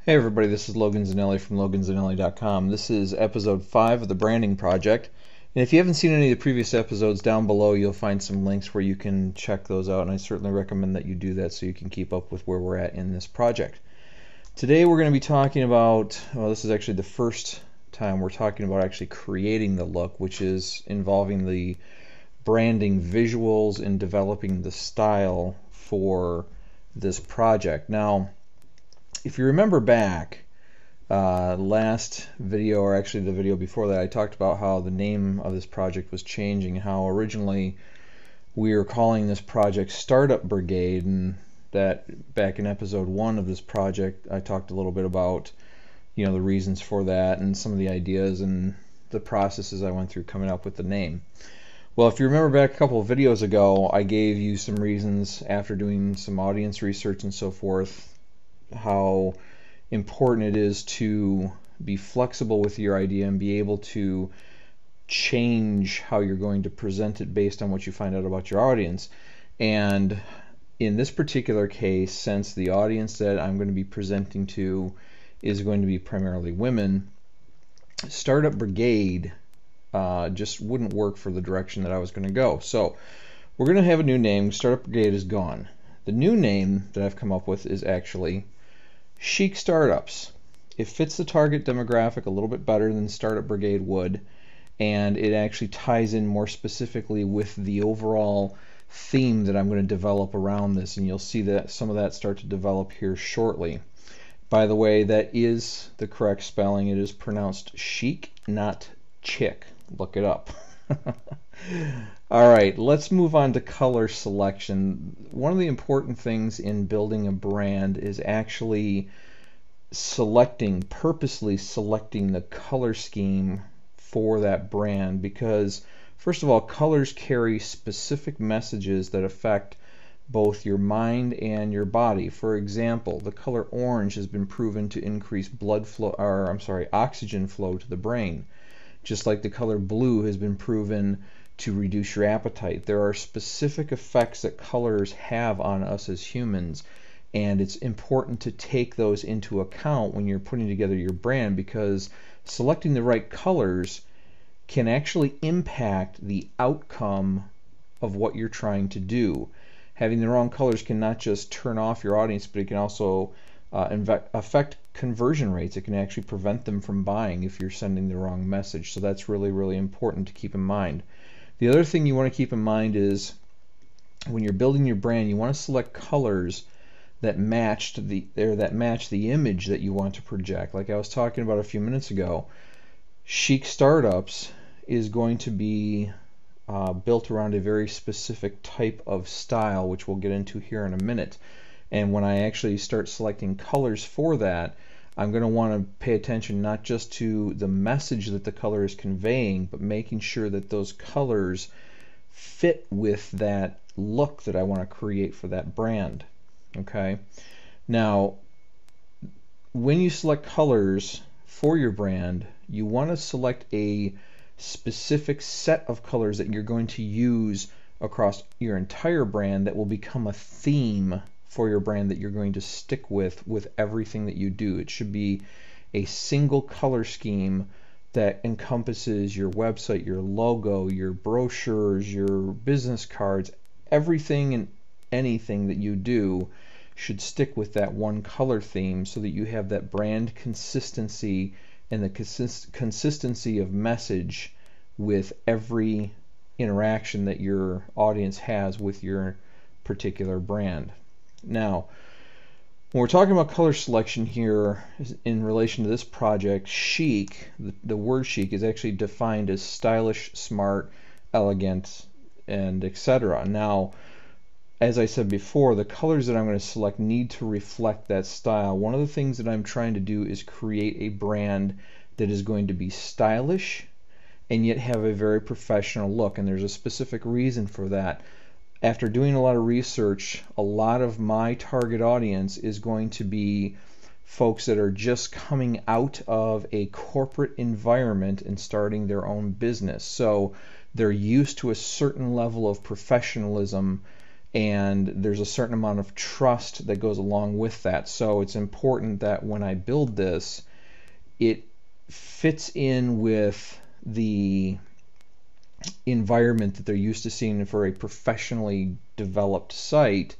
Hey everybody, this is Logan Zanelli from loganzanelli.com. This is episode 5 of the Branding Project. And if you haven't seen any of the previous episodes, down below you'll find some links where you can check those out, and I certainly recommend that you do that so you can keep up with where we're at in this project. Today we're going to be talking about, well, this is actually the first time we're talking about actually creating the look, which is involving the branding visuals and developing the style for this project. Now, if you remember back, last video, or actually the video before that, I talked about how the name of this project was changing, how originally we were calling this project Startup Brigade, and that back in episode 1 of this project I talked a little bit about the reasons for that and some of the ideas and the processes I went through coming up with the name. Well, if you remember back a couple of videos ago, I gave you some reasons after doing some audience research and so forth, how important it is to be flexible with your idea and be able to change how you're going to present it based on what you find out about your audience. And in this particular case, since the audience that I'm going to be presenting to is going to be primarily women, Startup Brigade just wouldn't work for the direction that I was going to go. So we're going to have a new name. Startup Brigade is gone. The new name that I've come up with is actually Chic Startups. It fits the target demographic a little bit better than Startup Brigade would, and it actually ties in more specifically with the overall theme that I'm going to develop around this, and you'll see that some of that start to develop here shortly. By the way, that is the correct spelling. It is pronounced chic, not chick. Look it up. Alright, let's move on to color selection. One of the important things in building a brand is actually purposely selecting the color scheme for that brand, because first of all, colors carry specific messages that affect both your mind and your body. For example, the color orange has been proven to increase oxygen flow to the brain, just like the color blue has been proven to reduce your appetite. There are specific effects that colors have on us as humans, and it's important to take those into account when you're putting together your brand, because selecting the right colors can actually impact the outcome of what you're trying to do. Having the wrong colors can not just turn off your audience, but it can also affect conversion rates. It can actually prevent them from buying if you're sending the wrong message. So that's really, really important to keep in mind. The other thing you want to keep in mind is when you're building your brand, you want to select colors that match the image that you want to project. Like I was talking about a few minutes ago, Chic Startups is going to be built around a very specific type of style, which we'll get into here in a minute. And when I actually start selecting colors for that, I'm going to want to pay attention not just to the message that the color is conveying, but making sure that those colors fit with that look that I want to create for that brand. Okay? Now, when you select colors for your brand, you want to select a specific set of colors that you're going to use across your entire brand that will become a theme for your brand that you're going to stick with everything that you do. It should be a single color scheme that encompasses your website, your logo, your brochures, your business cards. Everything and anything that you do should stick with that one color theme so that you have that brand consistency and the consistency of message with every interaction that your audience has with your particular brand. Now, when we're talking about color selection here in relation to this project, chic, the word chic is actually defined as stylish, smart, elegant, and etc. Now, as I said before, the colors that I'm going to select need to reflect that style. One of the things that I'm trying to do is create a brand that is going to be stylish and yet have a very professional look, and there's a specific reason for that. After doing a lot of research, a lot of my target audience is going to be folks that are just coming out of a corporate environment and starting their own business. So they're used to a certain level of professionalism and there's a certain amount of trust that goes along with that. So it's important that when I build this, it fits in with the environment that they're used to seeing for a professionally developed site,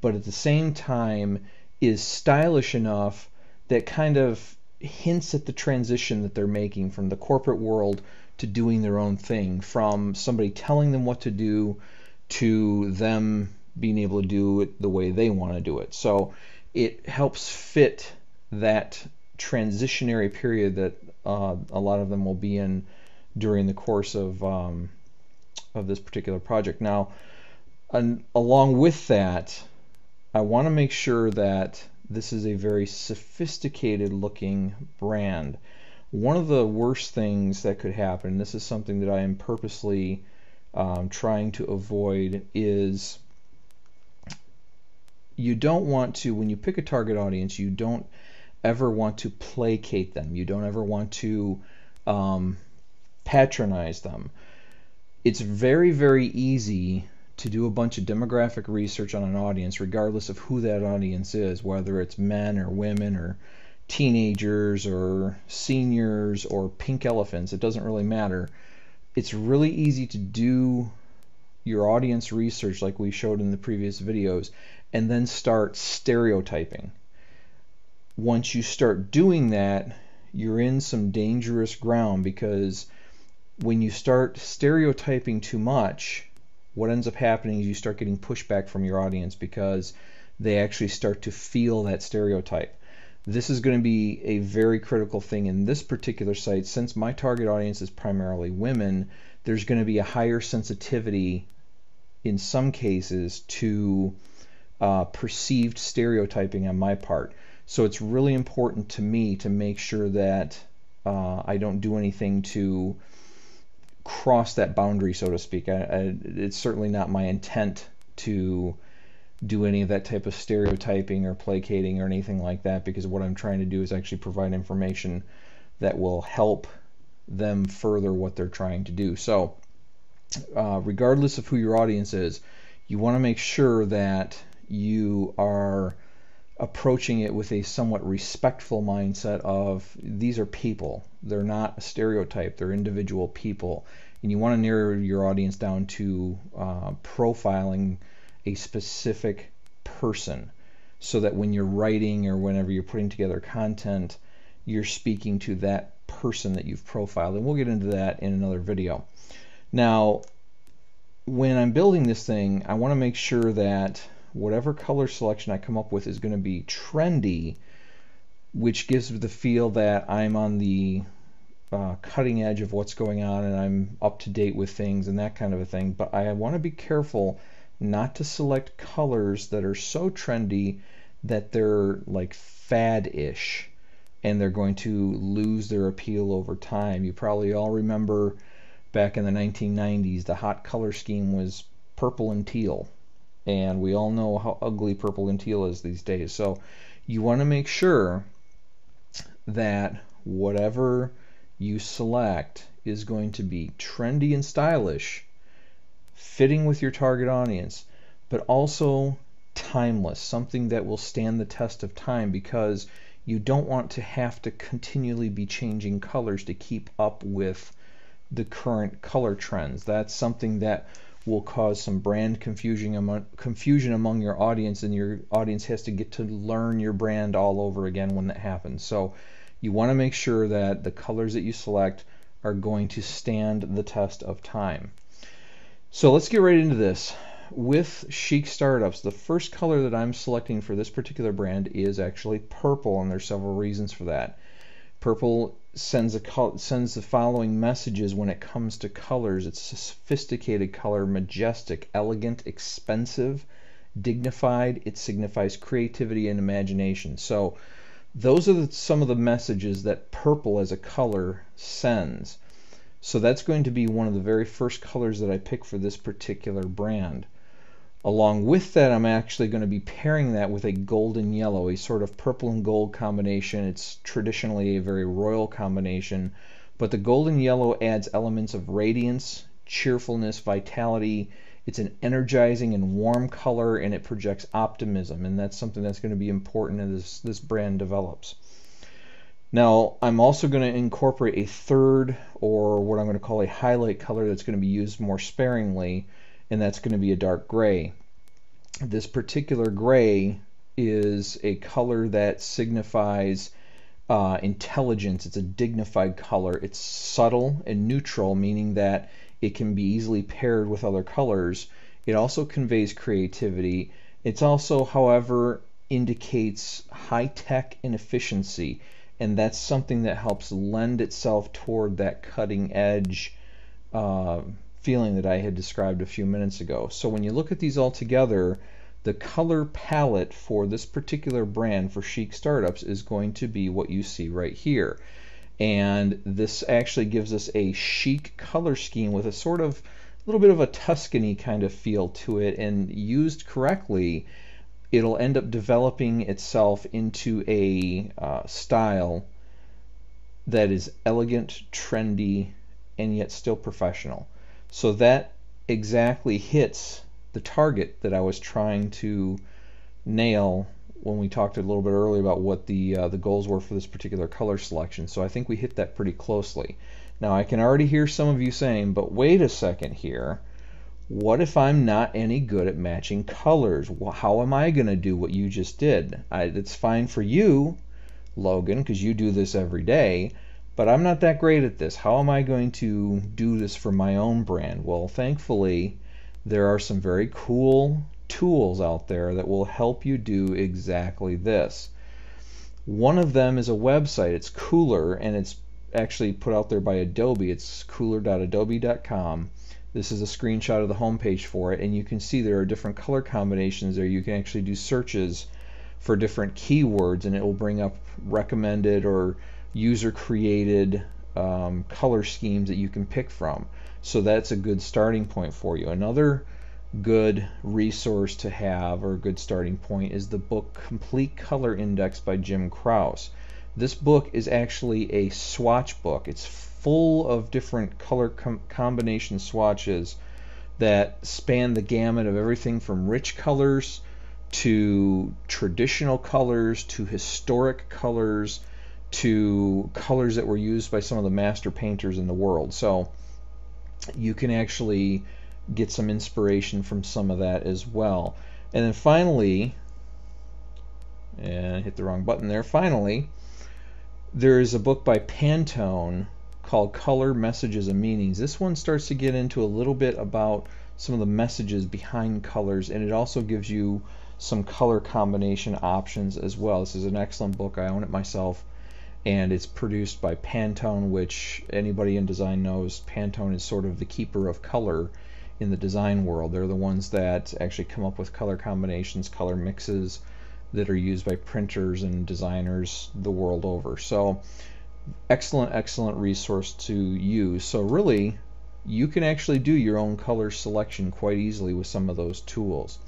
but at the same time is stylish enough that kind of hints at the transition that they're making from the corporate world to doing their own thing, from somebody telling them what to do to them being able to do it the way they want to do it. So it helps fit that transitionary period that a lot of them will be in during the course of this particular project. Now, along with that, I want to make sure that this is a very sophisticated looking brand. One of the worst things that could happen, this is something that I am purposely trying to avoid, is you don't want to, when you pick a target audience, you don't ever want to placate them. You don't ever want to patronize them. It's very, very easy to do a bunch of demographic research on an audience, regardless of who that audience is, whether it's men or women or teenagers or seniors or pink elephants. It doesn't really matter. It's really easy to do your audience research like we showed in the previous videos and then start stereotyping. Once you start doing that, you're in some dangerous ground, because when you start stereotyping too much, what ends up happening is you start getting pushback from your audience because they actually start to feel that stereotype. This is going to be a very critical thing in this particular site. Since my target audience is primarily women, there's going to be a higher sensitivity in some cases to perceived stereotyping on my part. So it's really important to me to make sure that I don't do anything to cross that boundary, so to speak. It's certainly not my intent to do any of that type of stereotyping or placating or anything like that, because what I'm trying to do is actually provide information that will help them further what they're trying to do. So regardless of who your audience is, you want to make sure that you are approaching it with a somewhat respectful mindset of, these are people. They're not a stereotype. They're individual people. And you want to narrow your audience down to profiling a specific person, so that when you're writing or whenever you're putting together content, you're speaking to that person that you've profiled. And we'll get into that in another video. Now, when I'm building this thing, I want to make sure that whatever color selection I come up with is going to be trendy, which gives the feel that I'm on the cutting edge of what's going on and I'm up to date with things and that kind of a thing. But I want to be careful not to select colors that are so trendy that they're like fad-ish and they're going to lose their appeal over time. You probably all remember back in the 1990s, the hot color scheme was purple and teal. And we all know how ugly purple and teal is these days. So you want to make sure that whatever you select is going to be trendy and stylish, fitting with your target audience, but also timeless, something that will stand the test of time, because you don't want to have to continually be changing colors to keep up with the current color trends. That's something that will cause some brand confusion among your audience, and your audience has to get to learn your brand all over again when that happens. So you want to make sure that the colors that you select are going to stand the test of time. So let's get right into this. With Chic Startups, the first color that I'm selecting for this particular brand is actually purple, and there's several reasons for that. Purple sends the following messages when it comes to colors. It's a sophisticated color, majestic, elegant, expensive, dignified. It signifies creativity and imagination. So those are some of the messages that purple as a color sends. So that's going to be one of the very first colors that I pick for this particular brand. Along with that, I'm actually going to be pairing that with a golden yellow, a sort of purple and gold combination. It's traditionally a very royal combination, but the golden yellow adds elements of radiance, cheerfulness, vitality, It's an energizing and warm color, and it projects optimism, and that's something that's going to be important as this brand develops. Now, I'm also going to incorporate a third, or what I'm going to call a highlight color, that's going to be used more sparingly, and that's going to be a dark gray. This particular gray is a color that signifies intelligence. It's a dignified color. It's subtle and neutral, meaning that it can be easily paired with other colors. It also conveys creativity. It's also, however, indicates high tech and efficiency, and that's something that helps lend itself toward that cutting edge feeling that I had described a few minutes ago. So when you look at these all together, the color palette for this particular brand for Chic Startups is going to be what you see right here. And this actually gives us a chic color scheme with a sort of little bit of a Tuscany kind of feel to it, and used correctly, it'll end up developing itself into a style that is elegant, trendy, and yet still professional. So that exactly hits the target that I was trying to nail when we talked a little bit earlier about what the goals were for this particular color selection. So I think we hit that pretty closely. Now I can already hear some of you saying, but wait a second here, what if I'm not any good at matching colors? Well, how am I going to do what you just did? It's fine for you, Logan, because you do this every day, but I'm not that great at this. How am I going to do this for my own brand? Well, thankfully, there are some very cool tools out there that will help you do exactly this. One of them is a website. It's Kuler, and it's actually put out there by Adobe. It's kuler.adobe.com. This is a screenshot of the homepage for it, and you can see there are different color combinations there. You can actually do searches for different keywords, and it will bring up recommended or user-created color schemes that you can pick from. So that's a good starting point for you. Another good resource to have, or a good starting point, is the book Complete Color Index by Jim Krause. This book is actually a swatch book. It's full of different color combination swatches that span the gamut of everything from rich colors to traditional colors to historic colors to colors that were used by some of the master painters in the world. So you can actually get some inspiration from some of that as well. And then finally, and I hit the wrong button there, finally, there is a book by Pantone called Color, Messages, and Meanings. This one starts to get into a little bit about some of the messages behind colors, and it also gives you some color combination options as well. This is an excellent book. I own it myself, and it's produced by Pantone, which anybody in design knows Pantone is sort of the keeper of color in the design world. They're the ones that actually come up with color combinations, color mixes that are used by printers and designers the world over. So excellent resource to use. So really, you can actually do your own color selection quite easily with some of those tools.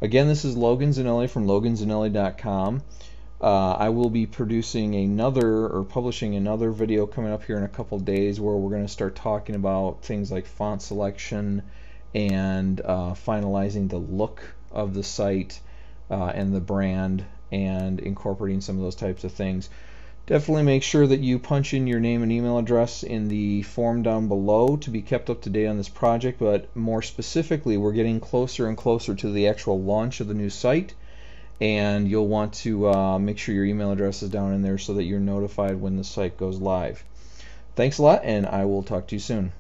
Again, this is Logan Zanelli from loganzanelli.com. I will be producing publishing another video coming up here in a couple days, where we're going to start talking about things like font selection and finalizing the look of the site and the brand, and incorporating some of those types of things. Definitely make sure that you punch in your name and email address in the form down below to be kept up to date on this project, but more specifically, we're getting closer and closer to the actual launch of the new site, and you'll want to make sure your email address is down in there so that you're notified when the site goes live. Thanks a lot, and I will talk to you soon.